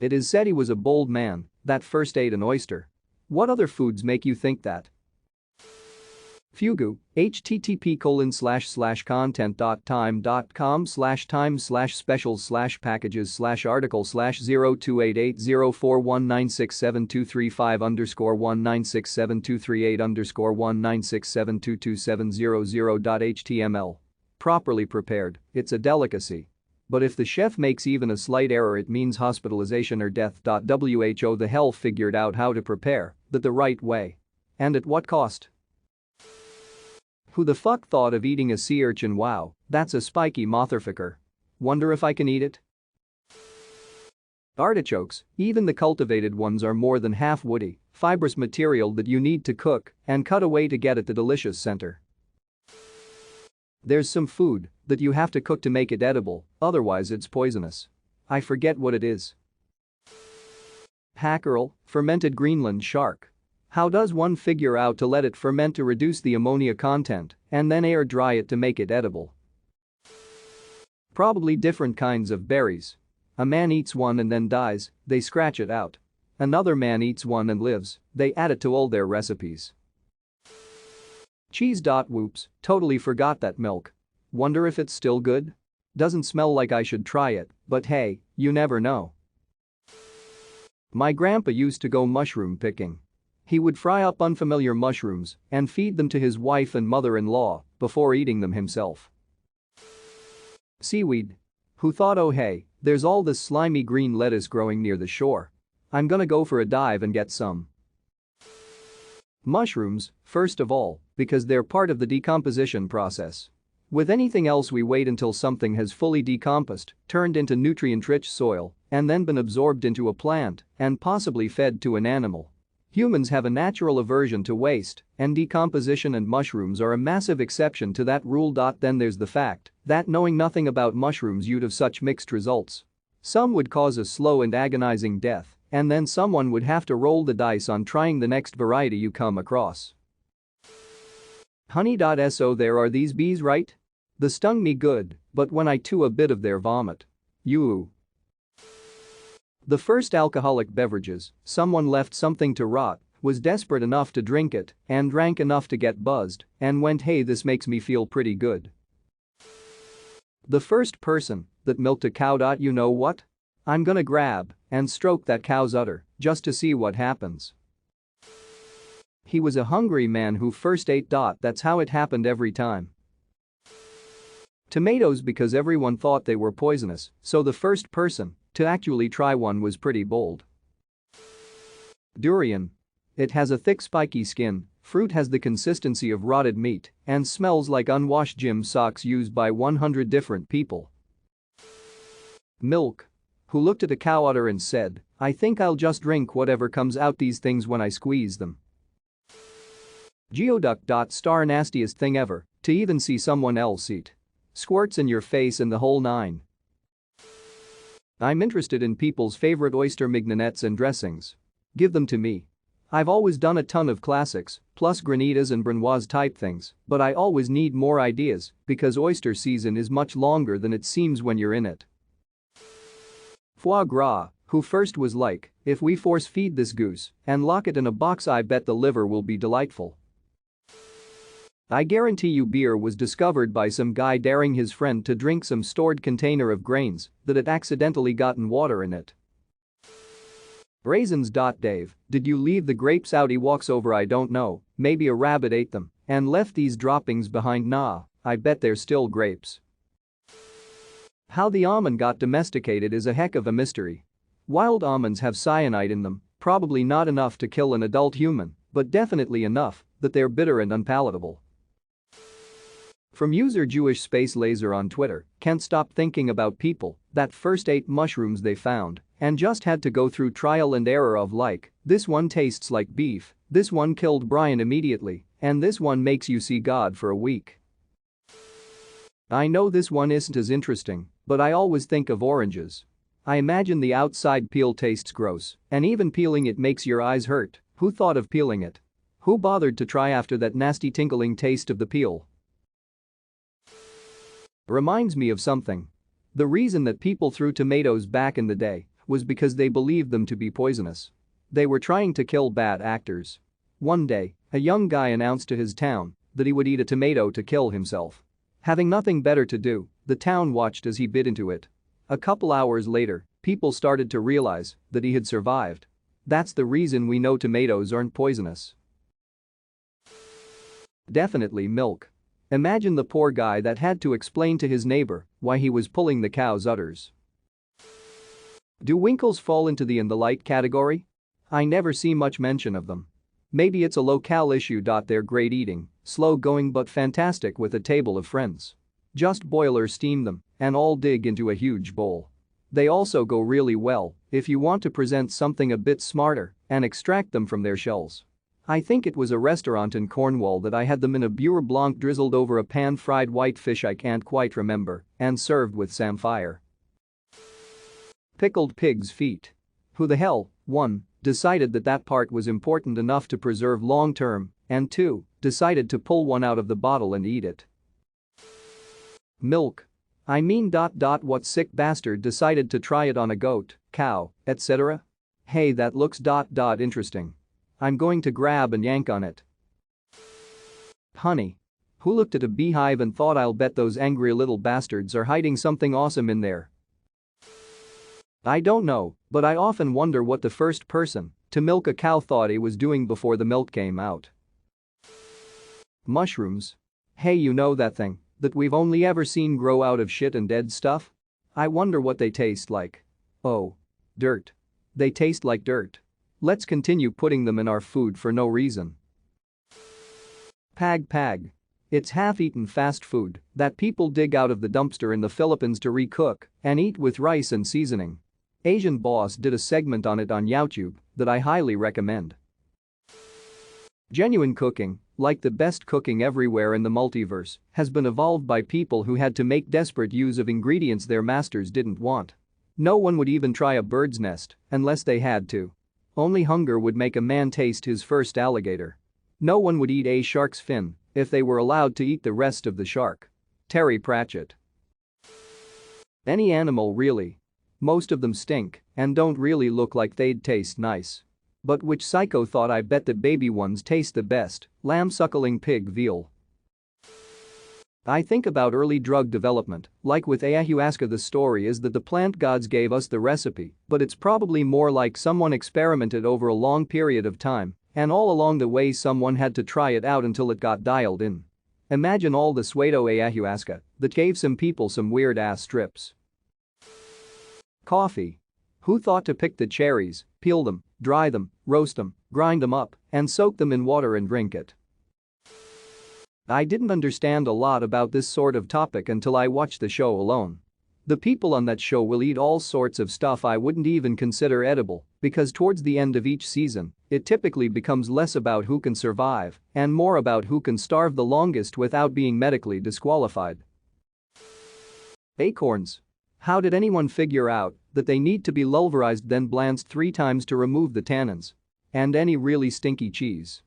It is said he was a bold man that first ate an oyster. What other foods make you think that? Fugu, http://time.com/times/specials/article/0288041967235_1972338_196722700.html. Properly prepared, it's a delicacy. But if the chef makes even a slight error, it means hospitalization or death. WHO the hell figured out how to prepare that the right way. And at what cost? Who the fuck thought of eating a sea urchin? Wow, that's a spiky motherfucker. Wonder if I can eat it? Artichokes, even the cultivated ones, are more than half woody, fibrous material that you need to cook and cut away to get at the delicious center. There's some food that you have to cook to make it edible, otherwise it's poisonous. I forget what it is. Hackerel, fermented Greenland shark. How does one figure out to let it ferment to reduce the ammonia content and then air dry it to make it edible? Probably different kinds of berries. A man eats one and then dies, they scratch it out. Another man eats one and lives, they add it to all their recipes. Cheese. Whoops, totally forgot that milk. Wonder if it's still good? Doesn't smell like I should try it, but hey, you never know. My grandpa used to go mushroom picking. He would fry up unfamiliar mushrooms and feed them to his wife and mother-in-law before eating them himself. Seaweed. Who thought, oh hey, there's all this slimy green lettuce growing near the shore. I'm gonna go for a dive and get some. Mushrooms, first of all, because they're part of the decomposition process. With anything else, we wait until something has fully decomposed, turned into nutrient-rich soil, and then been absorbed into a plant and possibly fed to an animal. Humans have a natural aversion to waste, and decomposition and mushrooms are a massive exception to that rule. Then there's the fact that knowing nothing about mushrooms, you'd have such mixed results. Some would cause a slow and agonizing death, and then someone would have to roll the dice on trying the next variety you come across. Honey. So there are these bees, right? They stung me good, but when I chew a bit of their vomit. You. The first alcoholic beverages, someone left something to rot, was desperate enough to drink it, and drank enough to get buzzed, and went, hey, this makes me feel pretty good. The first person that milked a cow. You know what? I'm gonna grab and stroke that cow's udder just to see what happens. He was a hungry man who first ate. That's how it happened every time. Tomatoes, because everyone thought they were poisonous, so the first person to actually try one was pretty bold. Durian. It has a thick spiky skin, fruit has the consistency of rotted meat, and smells like unwashed gym socks used by 100 different people. Milk. Who looked at a cow udder and said, I think I'll just drink whatever comes out these things when I squeeze them. Geoduck. Star nastiest thing ever, to even see someone else eat. Squirts in your face and the whole nine. I'm interested in people's favorite oyster mignonettes and dressings. Give them to me. I've always done a ton of classics, plus granitas and brunoise type things, but I always need more ideas because oyster season is much longer than it seems when you're in it. Foie gras. Who first was like, if we force feed this goose and lock it in a box, I bet the liver will be delightful. I guarantee you beer was discovered by some guy daring his friend to drink some stored container of grains that had accidentally gotten water in it. Raisins. Dave, did you leave the grapes out? He walks over. I don't know, maybe a rabbit ate them and left these droppings behind. Nah, I bet they're still grapes. How the almond got domesticated is a heck of a mystery. Wild almonds have cyanide in them, probably not enough to kill an adult human, but definitely enough that they're bitter and unpalatable. From user Jewish Space Laser on Twitter, can't stop thinking about people that first ate mushrooms they found and just had to go through trial and error of like, this one tastes like beef, this one killed Brian immediately, and this one makes you see God for a week. I know this one isn't as interesting, but I always think of oranges. I imagine the outside peel tastes gross, and even peeling it makes your eyes hurt. Who thought of peeling it? Who bothered to try after that nasty tinkling taste of the peel? Reminds me of something. The reason that people threw tomatoes back in the day was because they believed them to be poisonous. They were trying to kill bad actors. One day, a young guy announced to his town that he would eat a tomato to kill himself. Having nothing better to do, the town watched as he bit into it. A couple hours later, people started to realize that he had survived. That's the reason we know tomatoes aren't poisonous. Definitely milk. Imagine the poor guy that had to explain to his neighbor why he was pulling the cow's udders. Do winkles fall into the light category? I never see much mention of them. Maybe it's a locale issue. They're great eating, slow going but fantastic with a table of friends. Just boil or steam them and all dig into a huge bowl. They also go really well if you want to present something a bit smarter and extract them from their shells. I think it was a restaurant in Cornwall that I had them in a beurre blanc drizzled over a pan-fried white fish I can't quite remember and served with samphire. Pickled pig's feet. Who the hell, 1, decided that part was important enough to preserve long-term, and 2, decided to pull one out of the bottle and eat it? Milk. I mean. What sick bastard decided to try it on a goat, cow, etc.? Hey, that looks interesting. I'm going to grab and yank on it. Honey. Who looked at a beehive and thought, I'll bet those angry little bastards are hiding something awesome in there? I don't know, but I often wonder what the first person to milk a cow thought he was doing before the milk came out. Mushrooms. Hey, you know that thing that we've only ever seen grow out of shit and dead stuff? I wonder what they taste like. Oh. Dirt. They taste like dirt. Let's continue putting them in our food for no reason. Pag. It's half-eaten fast food that people dig out of the dumpster in the Philippines to recook and eat with rice and seasoning. Asian Boss did a segment on it on YouTube that I highly recommend. Genuine cooking, like the best cooking everywhere in the multiverse, has been evolved by people who had to make desperate use of ingredients their masters didn't want. No one would even try a bird's nest unless they had to. Only hunger would make a man taste his first alligator. No one would eat a shark's fin if they were allowed to eat the rest of the shark. Terry Pratchett. Any animal really. Most of them stink and don't really look like they'd taste nice. But which psycho thought, I bet the baby ones taste the best? Lamb, suckling pig, veal. I think about early drug development, like with ayahuasca. The story is that the plant gods gave us the recipe, but it's probably more like someone experimented over a long period of time, and all along the way someone had to try it out until it got dialed in. Imagine all the pseudo ayahuasca that gave some people some weird ass trips. Coffee. Who thought to pick the cherries, peel them, dry them, roast them, grind them up, and soak them in water and drink it? I didn't understand a lot about this sort of topic until I watched the show alone. The people on that show will eat all sorts of stuff I wouldn't even consider edible, because towards the end of each season, it typically becomes less about who can survive and more about who can starve the longest without being medically disqualified. Acorns. How did anyone figure out that they need to be pulverized then blanched 3 times to remove the tannins? And any really stinky cheese?